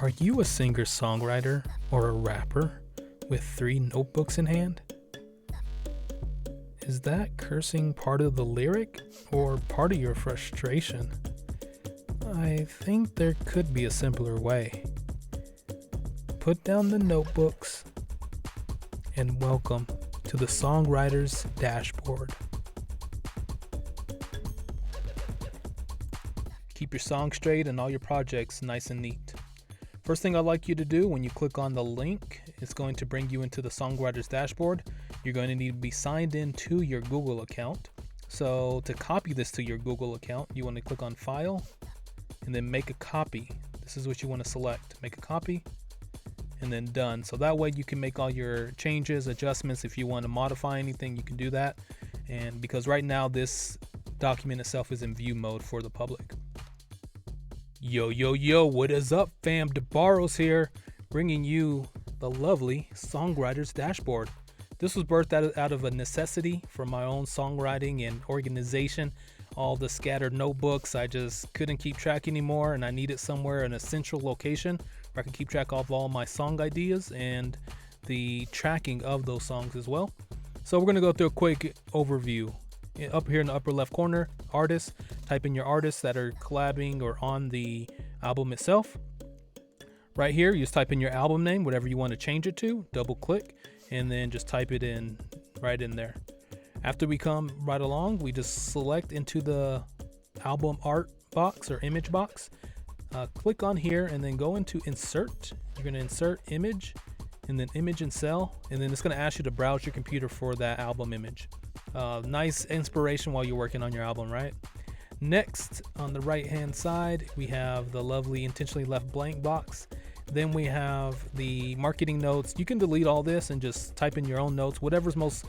Are you a singer-songwriter or a rapper with 3 notebooks in hand? Is that cursing part of the lyric or part of your frustration? I think there could be a simpler way. Put down the notebooks and welcome to the Songwriters dashboard. Keep your song straight and all your projects nice and neat. First thing I'd like you to do when you click on the link, it's going to bring you into the Songwriters dashboard. You're going to need to be signed in to your Google account. So to copy this to your Google account, you want to click on File and then Make a Copy. This is what you want to select. Make a copy and then Done. So that way you can make all your changes, adjustments. If you want to modify anything, you can do that. And because right now this document itself is in view mode for the public. Yo, what is up, fam? DeBarros here, bringing you the lovely Songwriters dashboard. This was birthed out of a necessity for my own songwriting and organization. All the scattered notebooks, I just couldn't keep track anymore, and I needed somewhere, an essential location where I could keep track of all my song ideas and the tracking of those songs as well. So we're gonna go through a quick overview. Up here in the upper left corner, artists, type in your artists that are collabing or on the album itself. Right here, you just type in your album name, whatever you want to change it to, double click, and then just type it in right in there. After we come right along, we just select into the album art box or image box. Click on here and then go into insert. You're going to insert image and then image and cell, and then it's going to ask you to browse your computer for that album image. Nice inspiration while you're working on your album, right? Next, on the right hand side, we have the lovely intentionally left blank box. Then we have the marketing notes. You can delete all this and just type in your own notes, whatever's most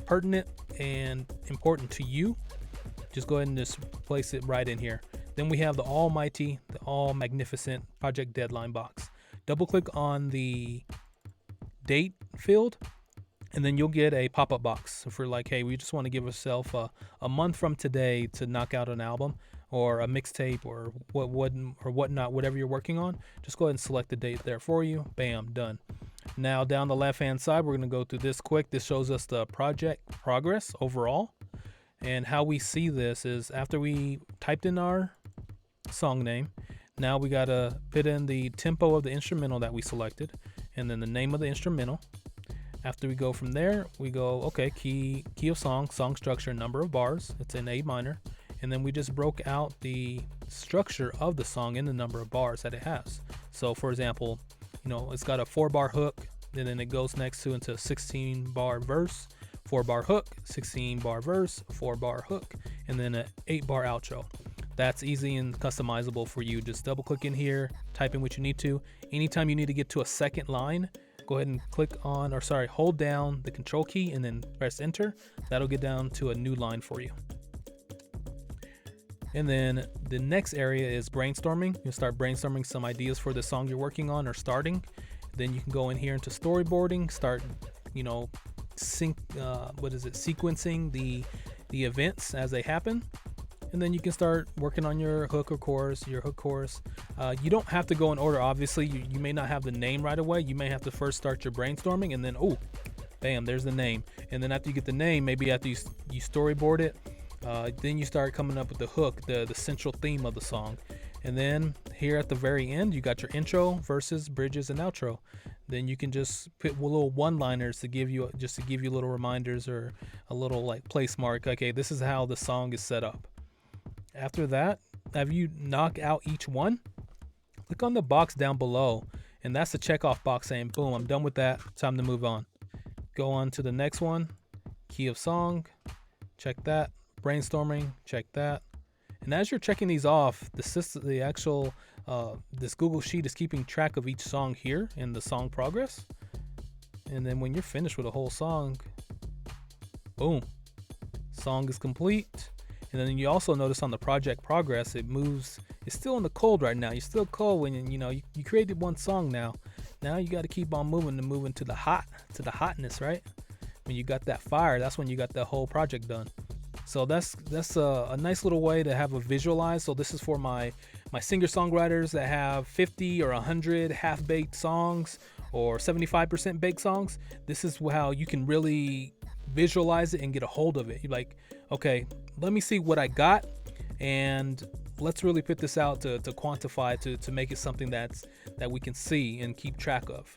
pertinent and important to you. Just go ahead and just place it right in here. Then we have the almighty, the all magnificent project deadline box. Double click on the date field, and then you'll get a pop-up box for like, hey, we just want to give ourselves a month from today to knock out an album or a mixtape or whatnot, whatever you're working on. Just go ahead and select the date there for you. Bam, done. Now down the left-hand side, we're going to go through this quick. This shows us the project progress overall. And how we see this is after we typed in our song name, now we got to put in the tempo of the instrumental that we selected and then the name of the instrumental. After we go from there, we go, okay, key of song structure, number of bars. It's in A minor. And then we just broke out the structure of the song in the number of bars that it has. So for example, it's got a 4-bar hook, and then it goes next to into a 16-bar verse, 4-bar hook, 16-bar verse, 4-bar hook, and then an 8-bar outro. That's easy and customizable for you. Just double click in here, type in what you need to. Anytime you need to get to a second line, go ahead and hold down the control key and then press enter. That'll get down to a new line for you. And then the next area is brainstorming. You'll start brainstorming some ideas for the song you're working on or starting. Then you can go in here into storyboarding, start, sequencing the events as they happen. And then you can start working on your hook chorus. You don't have to go in order. Obviously, you may not have the name right away. You may have to first start your brainstorming and then, bam, there's the name. And then after you get the name, maybe after you storyboard it, then you start coming up with the hook, the central theme of the song. And then here at the very end, you got your intro, verses, bridges, and outro. Then you can just put little one-liners to give you little reminders or a little like place mark. Okay, this is how the song is set up. After that, have you knock out each one? Click on the box down below, and that's the checkoff box saying, boom, I'm done with that. Time to move on. Go on to the next one. Key of song, check that. Brainstorming, check that. And as you're checking these off, this Google Sheet is keeping track of each song here in the song progress. And then when you're finished with a whole song, boom, song is complete. And then you also notice on the project progress, it moves. It's still in the cold right now. You're still cold when you created one song now. Now you got to keep on moving to the hotness, right? When you got that fire, that's when you got the whole project done. So that's a nice little way to have a visualize. So this is for my my singer-songwriters that have 50 or 100 half-baked songs or 75% baked songs, this is how you can really visualize it and get a hold of it. You're like, okay, let me see what I got, and let's really put this out to quantify, to make it something that we can see and keep track of.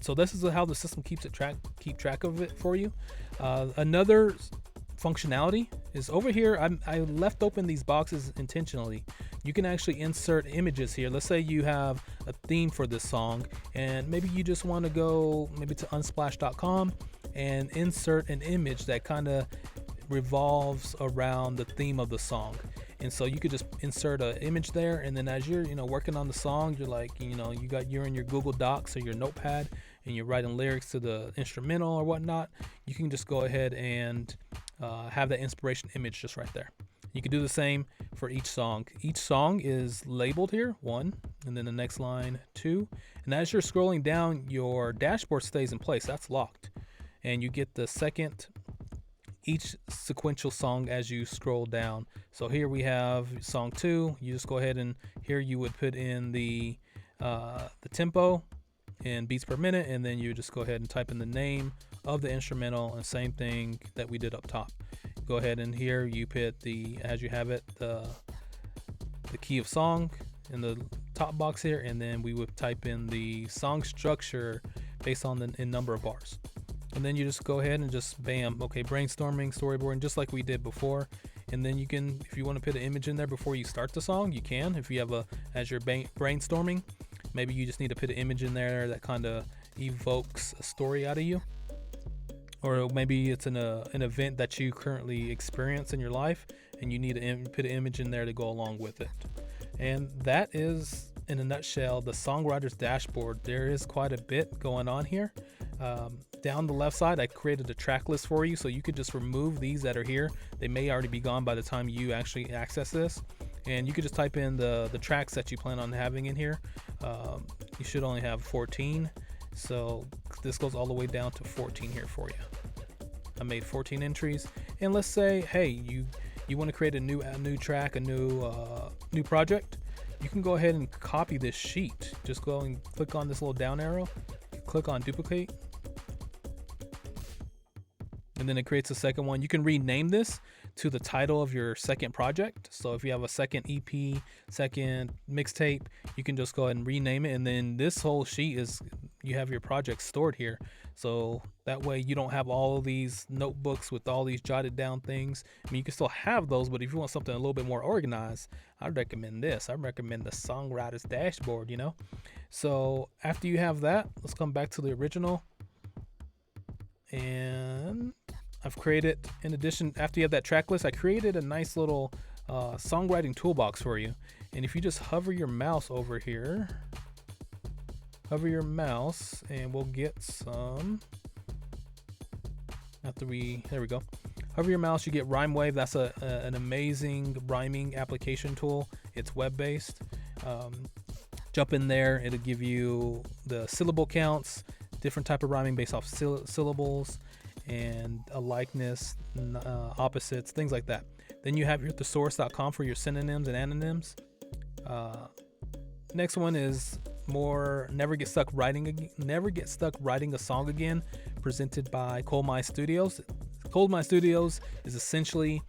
So this is how the system keep track of it for you. Another functionality is over here. I left open these boxes intentionally. You can actually insert images here. Let's say you have a theme for this song, and maybe you just want to go maybe to unsplash.com and insert an image that kind of revolves around the theme of the song. And so you could just insert an image there, and then as you're working on the song, you're like, you're in your Google Docs or your notepad and you're writing lyrics to the instrumental or whatnot. You can just go ahead and have that inspiration image just right there. You can do the same for each song. Each song is labeled here, 1, and then the next line, 2. And as you're scrolling down, your dashboard stays in place. That's locked. And you get the second, each sequential song as you scroll down. So here we have song 2. You just go ahead and here you would put in the tempo in beats per minute, and then you just go ahead and type in the name of the instrumental, and same thing that we did up top. Go ahead and here you put as you have it, the key of song in the top box here, and then we would type in the song structure based on the number of bars. And then you just go ahead and just bam, okay, brainstorming, storyboarding, just like we did before. And then you can, if you want to put an image in there before you start the song, you can. If you have as you're brainstorming, maybe you just need to put an image in there that kind of evokes a story out of you. Or maybe it's an event that you currently experience in your life, and you need to put an image in there to go along with it. And that is, in a nutshell, the Songwriters dashboard. There is quite a bit going on here. Down the left side, I created a track list for you, so you could just remove these that are here. They may already be gone by the time you actually access this. And you could just type in the tracks that you plan on having in here. You should only have 14. So this goes all the way down to 14 here for you. I made 14 entries, and let's say, hey, you want to create a new track, a new project. You can go ahead and copy this sheet. Just go and click on this little down arrow, click on duplicate, and then it creates a second one. You can rename this to the title of your second project. So if you have a second EP, second mixtape, you can just go ahead and rename it, and then this whole sheet you have your project stored here. So that way you don't have all of these notebooks with all these jotted down things. I mean, you can still have those, but if you want something a little bit more organized, I'd recommend this. I recommend the Songwriters dashboard, So after you have that, let's come back to the original. And I've created, in addition, after you have that track list, I created a nice little songwriting toolbox for you. And if you just hover your mouse over here, and we'll get some. There we go. Hover your mouse, you get RhymeWave. That's an amazing rhyming application tool. It's web-based. Jump in there, it'll give you the syllable counts, different type of rhyming based off syllables, and a likeness, opposites, things like that. Then you have your thesaurus.com for your synonyms and antonyms. Next one is never get stuck writing a song again, presented by Coldmine Studios. Coldmine Studios is essentially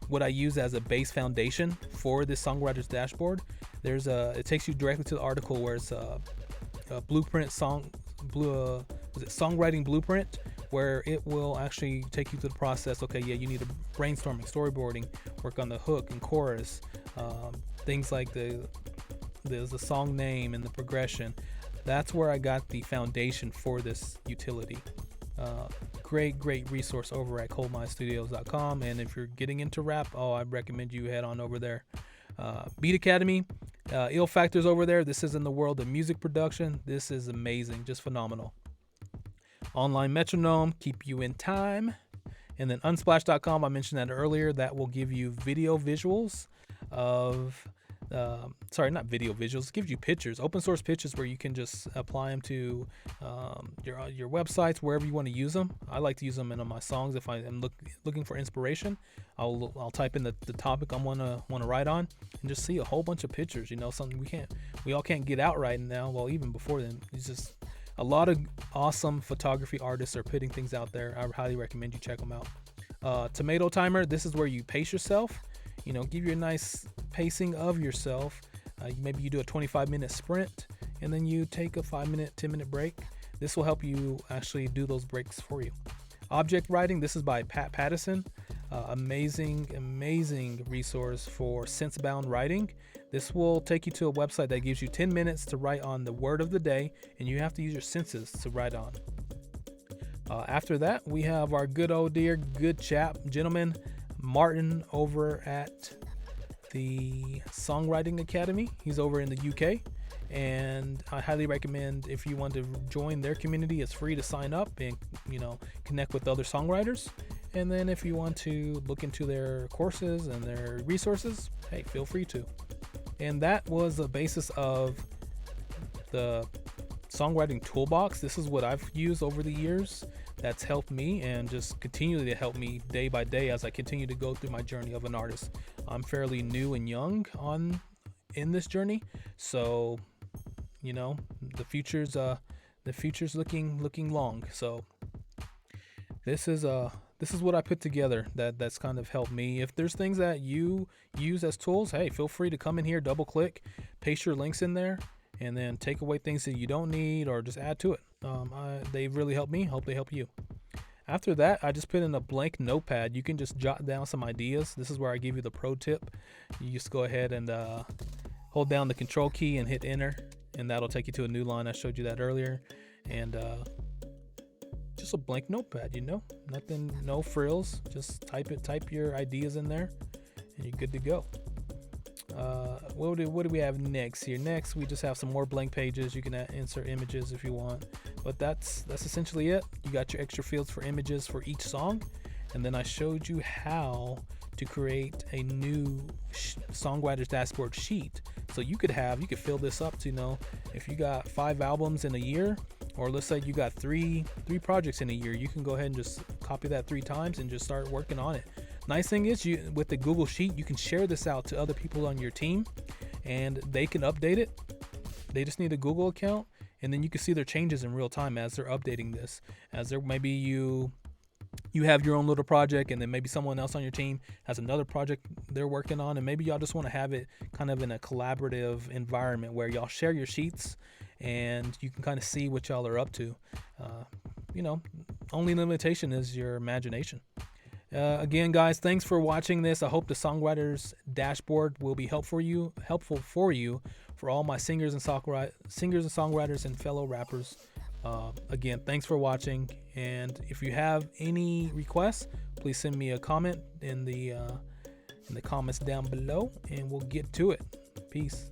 what I use as a base foundation for this Songwriters dashboard. It takes you directly to the article where it's a blueprint songwriting blueprint, where it will actually take you through the process. Okay, yeah, you need a brainstorming, storyboarding, work on the hook and chorus, things like there's the song name and the progression. That's where I got the foundation for this utility. Great resource over at coldminestudios.com. And if you're getting into rap, I recommend you head on over there. Beat Academy, Ill Factor's over there. This is in the world of music production. This is amazing, just phenomenal. Online Metronome, keep you in time. And then unsplash.com, I mentioned that earlier. That will give you video visuals of sorry, not video visuals. It gives you pictures, open source pictures where you can just apply them to your websites, wherever you want to use them. I like to use them in my songs. If I am looking for inspiration, I'll type in the topic I want to write on, and just see a whole bunch of pictures. You know, something we all can't get out right now. Well, even before then, it's just a lot of awesome photography artists are putting things out there. I highly recommend you check them out. Tomato timer. This is where you pace yourself. You know, give you a nice pacing of yourself. Maybe you do a 25-minute sprint, and then you take a 5-minute, 10-minute break. This will help you actually do those breaks for you. Object writing. This is by Pat Pattison. Amazing resource for sense-bound writing. This will take you to a website that gives you 10 minutes to write on the word of the day, and you have to use your senses to write on. After that, we have our good gentleman, Martin, over at the Songwriting Academy. He's over in the UK, and I highly recommend, if you want to join their community, it's free to sign up and, you know, connect with other songwriters. And then if you want to look into their courses and their resources, hey, feel free to. And that was the basis of the Songwriting Toolbox. This is what I've used over the years that's helped me and just continually to help me day by day as I continue to go through my journey of an artist. I'm fairly new and young in this journey, so you know, the future's looking long. So this is what I put together that's kind of helped me. If there's things that you use as tools, hey, feel free to come in here, double click, paste your links in there, and then take away things that you don't need or just add to it. They really helped me. Hope they help you. After that, I just put in a blank notepad. You can just jot down some ideas. This is where I give you the pro tip. You just go ahead and hold down the control key and hit enter, and that'll take you to a new line. I showed you that earlier. And just a blank notepad, you know, nothing, no frills. Just type your ideas in there, and you're good to go. What do we have next here? Next, we just have some more blank pages. You can insert images if you want, but that's essentially it. You got your extra fields for images for each song, and then I showed you how to create a new Songwriters dashboard sheet. So you could fill this up to, you know, if you got 5 albums in a year, or let's say you got three projects in a year, you can go ahead and just copy that 3 times and just start working on it. Nice thing is, with the Google Sheet, you can share this out to other people on your team, and they can update it. They just need a Google account, and then you can see their changes in real time as they're updating this. As there, maybe you have your own little project, and then maybe someone else on your team has another project they're working on, and maybe y'all just want to have it kind of in a collaborative environment where y'all share your sheets and you can kind of see what y'all are up to. You know, only limitation is your imagination. Again, guys, thanks for watching this. I hope the Songwriters dashboard will be helpful for you for all my singers and songwriters and fellow rappers. Again, thanks for watching, and if you have any requests, please send me a comment in the comments down below, and we'll get to it. Peace.